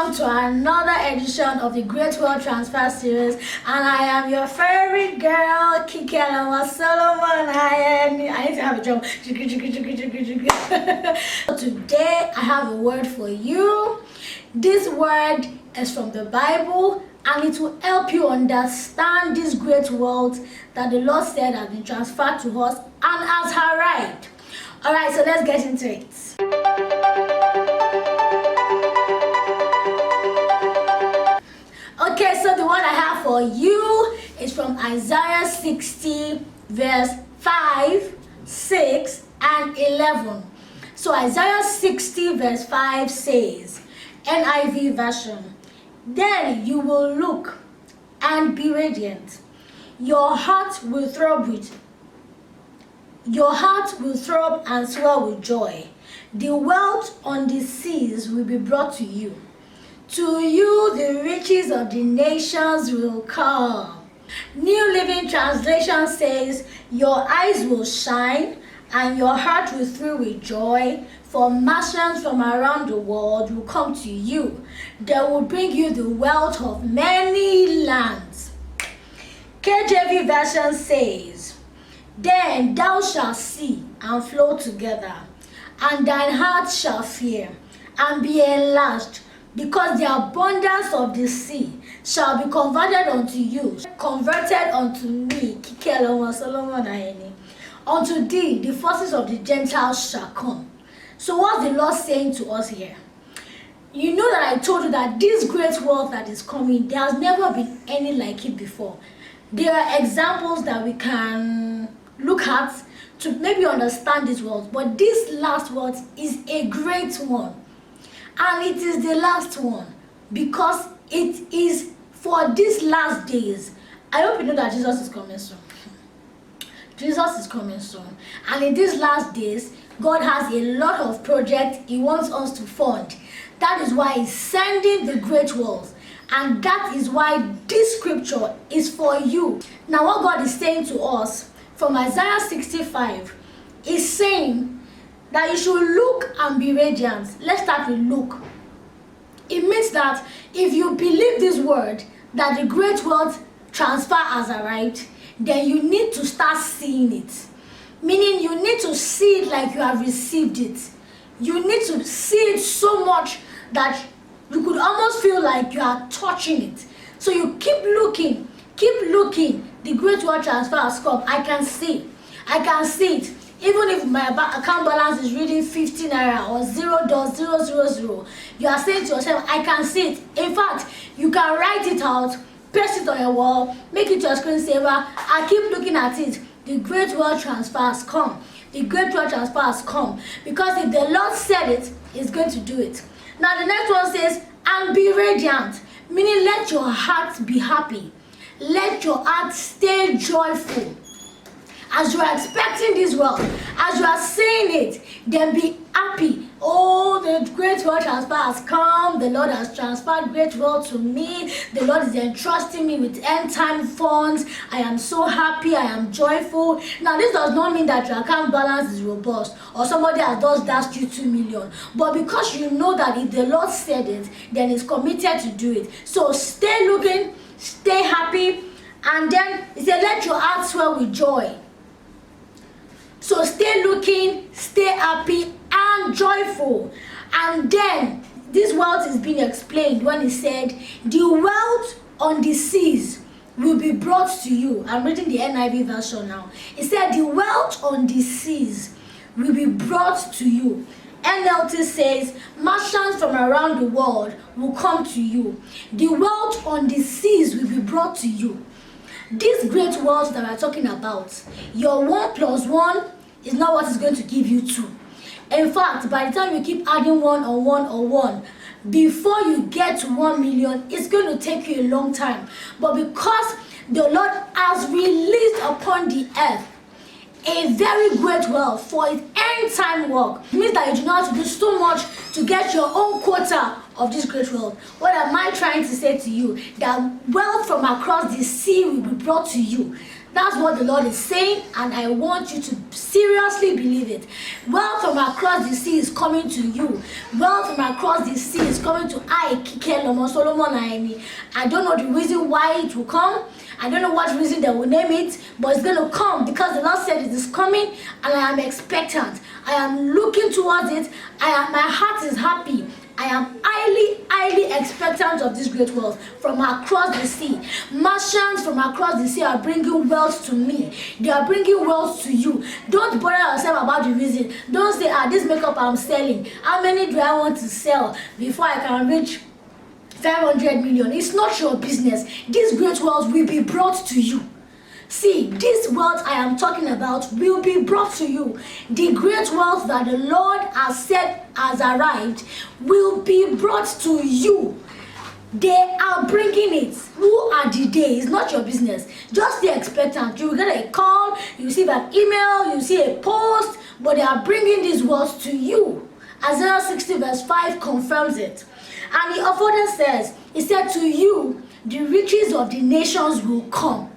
welcome to another edition of the Great Wealth Transfer Series, and I am your favorite girl, Kikelomo Solomon-Ayeni. I need to have a drum. Today I have a word for you. This word is from the Bible, and it will help you understand this great wealth that the Lord said has been transferred to us and as her right. Alright, so let's get into it. Okay, so the word I have for you is from Isaiah 60 verse 5, 6 and 11. So Isaiah 60 verse 5 says, NIV version, "Then you will look and be radiant. Your heart will throb and swell with joy. The wealth on the seas will be brought to you. To you the riches of the nations will come." New Living Translation says, "Your eyes will shine and your heart will thrill with joy, for merchants from around the world will come to you. They will bring you the wealth of many lands." KJV version says, "Then thou shalt see and flow together, and thine heart shall fear and be enlarged, because the abundance of the sea shall be converted unto you, converted unto me, Kikelomo Solomon-Ayeni. Unto thee the forces of the Gentiles shall come." So what's the Lord saying to us here? You know that I told you that this great wealth that is coming, there has never been any like it before. There are examples that we can look at to maybe understand this wealth, but this last wealth is a great one. And it is the last one because it is for these last days. I hope you know that Jesus is coming soon. Jesus is coming soon. And in these last days, God has a lot of projects He wants us to fund. That is why He's sending the great wealth. And that is why this scripture is for you. Now what God is saying to us from Isaiah 65 is saying that you should look and be radiant. Let's start with look. It means that if you believe this word, that the great wealth transfer as a right, then you need to start seeing it. Meaning you need to see it like you have received it. You need to see it so much that you could almost feel like you are touching it. So you keep looking, the great wealth transfer has come. I can see it. Even if my account balance is reading 50 naira or 0.000, you are saying to yourself, I can see it. In fact, you can write it out, paste it on your wall, make it your screensaver, and keep looking at it. The great wealth transfer has come. The great wealth transfer has come. Because if the Lord said it, He's going to do it. Now the next one says, and be radiant. Meaning let your heart be happy. Let your heart stay joyful. As you are expecting this wealth, as you are saying it, then be happy. Oh, the great wealth transfer has come. The Lord has transferred great wealth to me. The Lord is entrusting me with end-time funds. I am so happy. I am joyful. Now, this does not mean that your account balance is robust or somebody has just dashed you 2 million. But because you know that if the Lord said it, then He's committed to do it. So stay looking, stay happy, and then He said, let your heart swell with joy. So stay looking, stay happy and joyful. And then this wealth is being explained when He said, the wealth on the seas will be brought to you. I'm reading the NIV version now. It said, the wealth on the seas will be brought to you. NLT says, merchants from around the world will come to you. The wealth on the seas will be brought to you. This great wealth that we're talking about, your 1 + 1 is not what is going to give you 2. In fact, by the time you keep adding 1 on 1 on 1, before you get to 1 million, it's going to take you a long time. But because the Lord has released upon the earth a very great wealth for its end-time work, it means that you do not have to do so much to get your own quota of this great wealth. What am I trying to say to you? That wealth from across the sea will be brought to you. That's what the Lord is saying, and I want you to seriously believe it. Wealth from across the sea is coming to you. Wealth from across the sea is coming to Kikelomo Solomon-Ayeni. I don't know the reason why it will come. I don't know what reason they will name it, but it's going to come because the Lord said it is coming, and I am expectant. I am looking towards it. My heart is happy. I am highly expectant of this great wealth from across the sea. Merchants from across the sea are bringing wealth to me. They are bringing wealth to you. Don't bother yourself about the reason. Don't say, this makeup I'm selling, how many do I want to sell before I can reach 500 million? It's not your business. This great wealth will be brought to you. See, this wealth I am talking about will be brought to you. The great wealth that the Lord has said has arrived will be brought to you. They are bringing it. Who are the they? It's not your business. Just stay expectant. You will get a call, you receive an email, you see a post, but they are bringing this wealth to you. Isaiah 60 verse 5 confirms it. And he further says, he said, to you, the riches of the nations will come.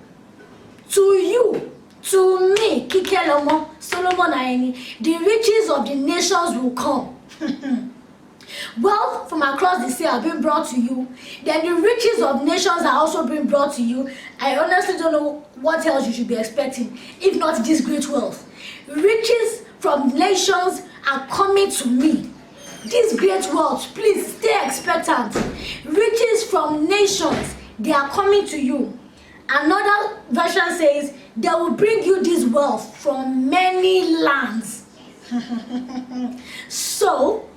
To you, to me, Kikelomo Solomon-Ayeni, the riches of the nations will come. Wealth from across the sea are being brought to you. Then the riches of nations are also being brought to you. I honestly don't know what else you should be expecting, if not this great wealth. Riches from nations are coming to me. This great wealth, please stay expectant. Riches from nations, they are coming to you. Another version says, they will bring you this wealth from many lands. So,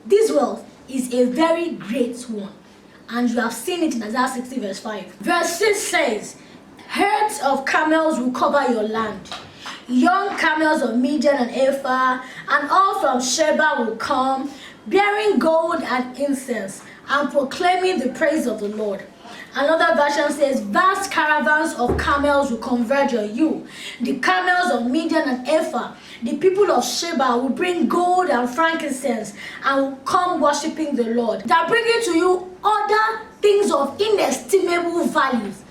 this wealth is a very great one. And you have seen it in Isaiah 60 verse 5. Verse 6 says, herds of camels will cover your land. Young camels of Midian and Ephah, and all from Sheba will come, bearing gold and incense, and proclaiming the praise of the Lord. Another version says, vast caravans of camels will converge on you. The camels of Midian and Ephah, the people of Sheba, will bring gold and frankincense and will come worshiping the Lord. They are bringing to you other things of inestimable values.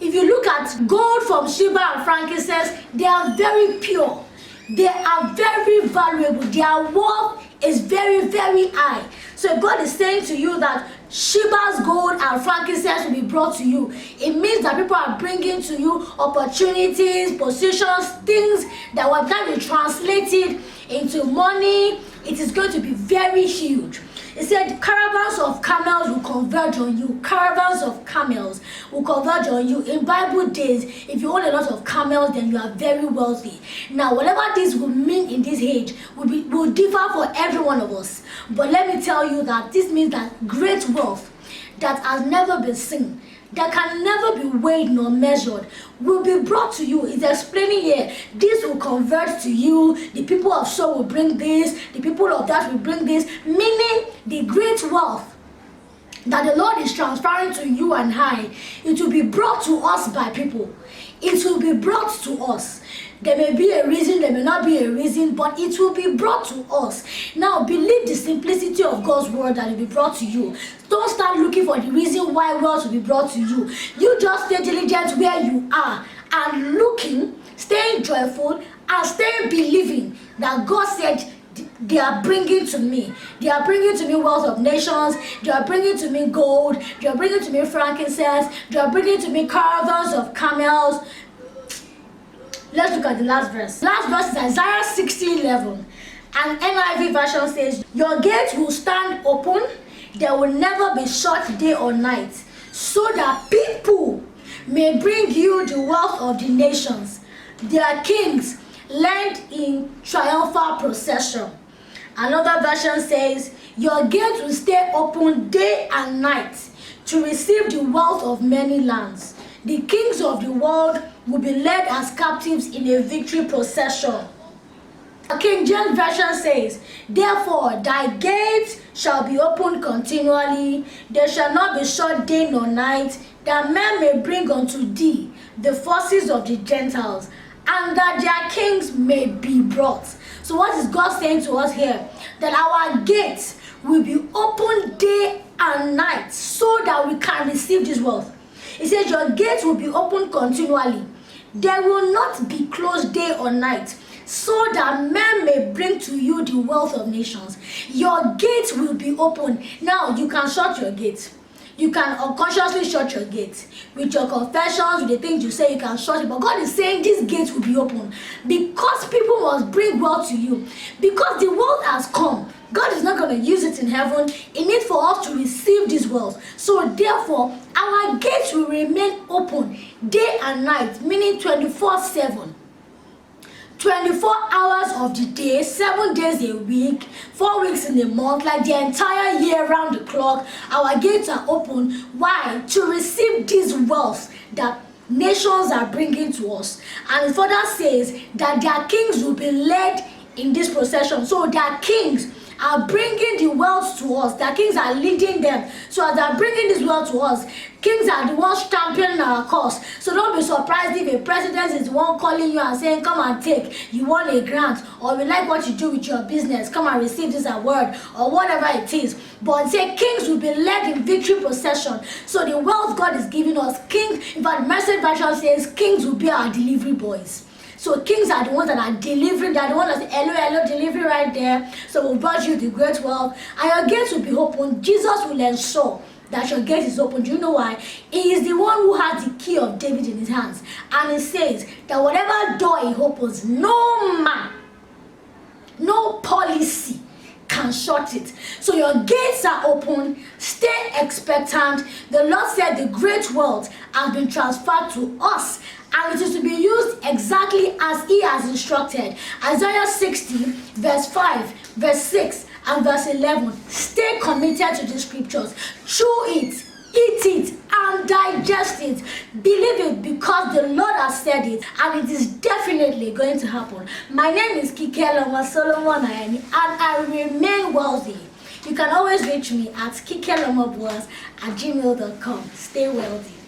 If you look at gold from Sheba and frankincense, they are very pure. They are very valuable. Their worth is very, very high. So God is saying to you that Sheba's gold and frankincense will be brought to you. It means that people are bringing to you opportunities, positions, things that will then be translated into money. It is going to be very huge. It said caravans of camels will converge on you. Caravans of camels will converge on you. In Bible days, if you own a lot of camels, then you are very wealthy. Now, whatever this will mean in this age will differ for every one of us. But let me tell you that this means that great wealth that has never been seen, that can never be weighed nor measured, will be brought to you. It's explaining here, this will convert to you, the people of so will bring this, the people of that will bring this, meaning the great wealth that the Lord is transferring to you and I, it will be brought to us by people. It will be brought to us. There may be a reason, there may not be a reason, but it will be brought to us. Now, believe the simplicity of God's word that will be brought to you. Don't start looking for the reason why wealth will be brought to you. You just stay diligent where you are and looking, staying joyful, and staying believing that God said they are bringing to me. They are bringing to me wealth of nations. They are bringing to me gold. They are bringing to me frankincense. They are bringing to me caravans of camels. Let's look at the last verse. Last verse is Isaiah 60:11. And NIV version says, your gates will stand open. They will never be shut day or night, so that people may bring you the wealth of the nations. Their kings led in triumphal procession. Another version says, your gates will stay open day and night to receive the wealth of many lands. The kings of the world will be led as captives in a victory procession. King James version says, therefore thy gates shall be opened continually, they shall not be shut day nor night, that men may bring unto thee the forces of the Gentiles, and that their kings may be brought. So what is God saying to us here? That our gates will be open day and night so that we can receive this wealth. He says your gates will be open continually. They will not be closed day or night, so that men may bring to you the wealth of nations. Your gates will be open. Now, you can shut your gates. You can unconsciously shut your gates with your confessions, with the things you say. You can shut it, but God is saying these gates will be open because people must bring wealth to you. Because the wealth has come, God is not going to use it in heaven. It needs for us to receive this wealth. So therefore, our gates will remain open day and night, meaning 24/7. 24 hours of the day, 7 days a week, 4 weeks in a month, like the entire year round the clock. Our gates are open. Why? To receive these wealth that nations are bringing to us. And it further says that their kings will be led in this procession. So their kings are bringing the wealth to us. Their kings are leading them. So as they're bringing this wealth to us, kings are the ones championing our cause. So don't be surprised if a president is the one calling you and saying, come and take, you want a grant, or we like what you do with your business, come and receive this award, or whatever it is. But say kings will be led in victory procession. So the wealth God is giving us, kings, in fact, the Message version says kings will be our delivery boys. So kings are the ones that are delivering. They are the ones that say, hello, hello, delivery right there. So we'll brought you the great wealth. And your gates will be open. Jesus will ensure that your gate is open. Do you know why? He is the one who has the key of David in his hands. And he says that whatever door he opens, no man, no policy can shut it. So your gates are open. Stay expectant. The Lord said the great wealth has been transferred to us, and it is to be used exactly as he has instructed. Isaiah 60 verse 5, verse 6 and verse 11. Stay committed to the scriptures. Chew it, eat it, and digest it. Believe it, because the Lord has said it, and it is definitely going to happen. My name is Kikelomo Solomon-Ayeni, and I remain wealthy. You can always reach me at kikelomoboaz@gmail.com. Stay wealthy.